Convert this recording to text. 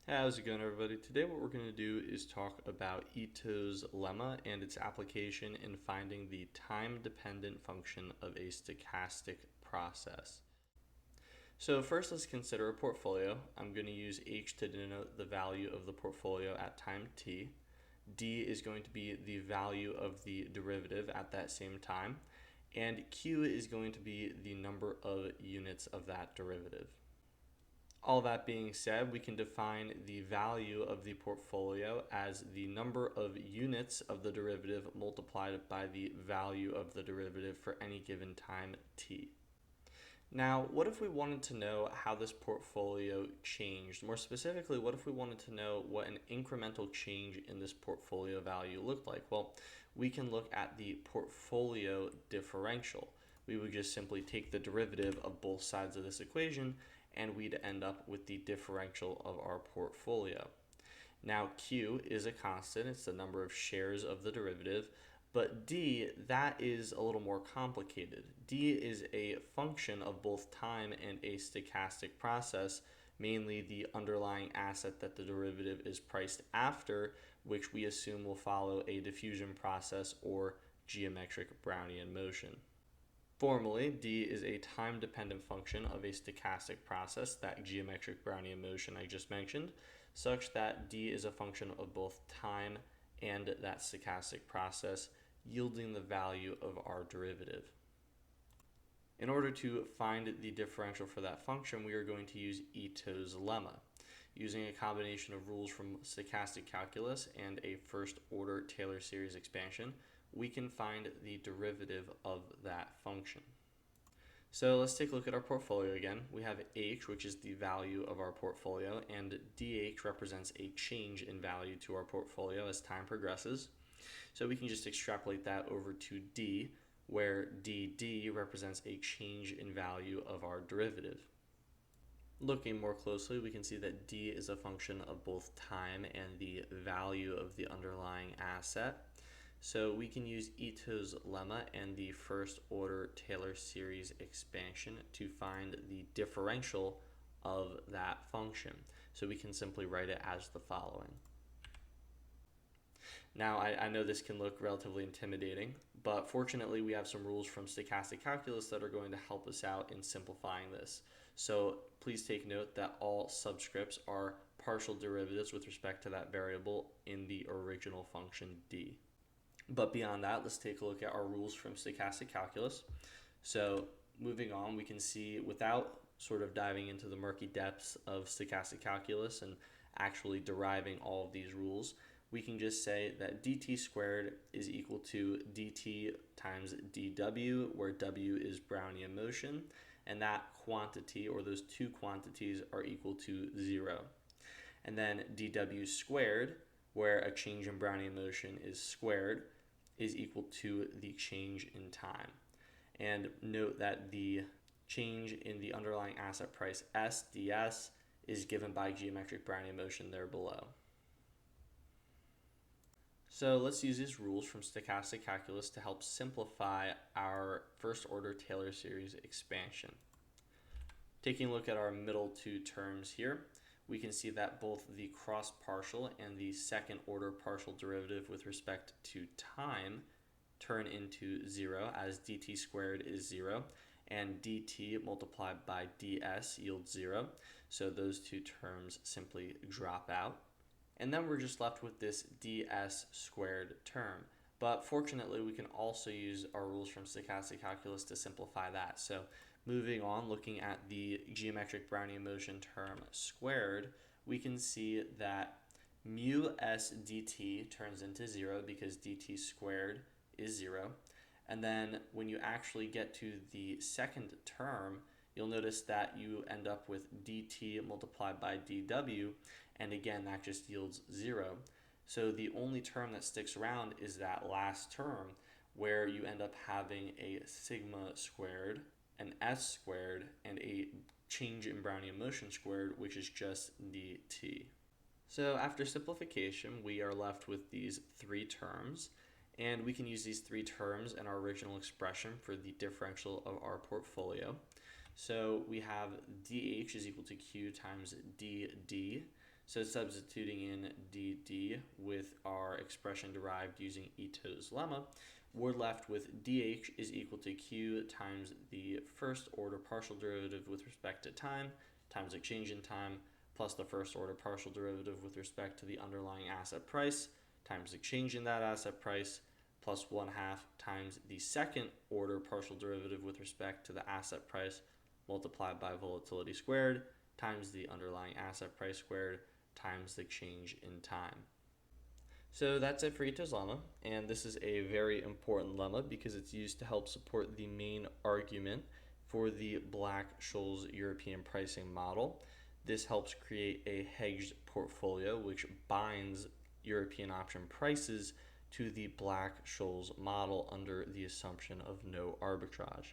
How's it going, everybody? Today what we're going to do is talk about Ito's lemma and its application in finding the time-dependent function of a stochastic process. So first, let's consider a portfolio. I'm going to use H to denote the value of the portfolio at time t. D is going to be the value of the derivative at that same time, and Q is going to be the number of units of that derivative. All that being said, we can define the value of the portfolio as the number of units of the derivative multiplied by the value of the derivative for any given time t. Now, what if we wanted to know how this portfolio changed? More specifically, what if we wanted to know what an incremental change in this portfolio value looked like? Well, we can look at the portfolio differential. We would just simply take the derivative of both sides of this equation and we'd end up with the differential of our portfolio. Now Q is a constant, it's the number of shares of the derivative, but D, that is a little more complicated. D is a function of both time and a stochastic process, mainly the underlying asset that the derivative is priced after, which we assume will follow a diffusion process or geometric Brownian motion. Formally, D is a time-dependent function of a stochastic process, that geometric Brownian motion I just mentioned, such that D is a function of both time and that stochastic process, yielding the value of our derivative. In order to find the differential for that function, we are going to use Ito's lemma. Using a combination of rules from stochastic calculus and a first-order Taylor series expansion, we can find the derivative of that function. So let's take a look at our portfolio again. We have H, which is the value of our portfolio, and DH represents a change in value to our portfolio as time progresses. So we can just extrapolate that over to D, where DD represents a change in value of our derivative. Looking more closely, we can see that D is a function of both time and the value of the underlying asset. So we can use Ito's lemma and the first order Taylor series expansion to find the differential of that function. So we can simply write it as the following. Now, I know this can look relatively intimidating, but fortunately we have some rules from stochastic calculus that are going to help us out in simplifying this. So please take note that all subscripts are partial derivatives with respect to that variable in the original function D. But beyond that, let's take a look at our rules from stochastic calculus. So moving on, we can see, without sort of diving into the murky depths of stochastic calculus and actually deriving all of these rules, we can just say that dt squared is equal to dt times dw, where w is Brownian motion, and that quantity, or those two quantities, are equal to 0. And then dw squared, where a change in Brownian motion is squared, is equal to the change in time. And note that the change in the underlying asset price S ds is given by geometric Brownian motion there below. So let's use these rules from stochastic calculus to help simplify our first order Taylor series expansion. Taking a look at our middle two terms here, we can see that both the cross partial and the second order partial derivative with respect to time turn into 0, as dt squared is 0 and dt multiplied by ds yields 0. So those two terms simply drop out. And then we're just left with this ds squared term. But fortunately, we can also use our rules from stochastic calculus to simplify that. So moving on, looking at the geometric Brownian motion term squared, we can see that mu s dt turns into 0 because dt squared is 0. And then when you actually get to the second term, you'll notice that you end up with dt multiplied by dw, and again, that just yields 0. So the only term that sticks around is that last term, where you end up having a sigma squared, an s squared, and a change in Brownian motion squared, which is just dt. So after simplification, we are left with these three terms, and we can use these three terms in our original expression for the differential of our portfolio. So we have dH is equal to Q times dd. So substituting in dd with our expression derived using Ito's lemma, we're left with dh is equal to q times the first order partial derivative with respect to time times the change in time plus the first order partial derivative with respect to the underlying asset price times the change in that asset price plus 1/2 times the second order partial derivative with respect to the asset price multiplied by volatility squared times the underlying asset price squared times the change in time. So that's it for Ito's lemma, and this is a very important lemma because it's used to help support the main argument for the Black-Scholes European pricing model. This helps create a hedged portfolio which binds European option prices to the Black-Scholes model under the assumption of no arbitrage.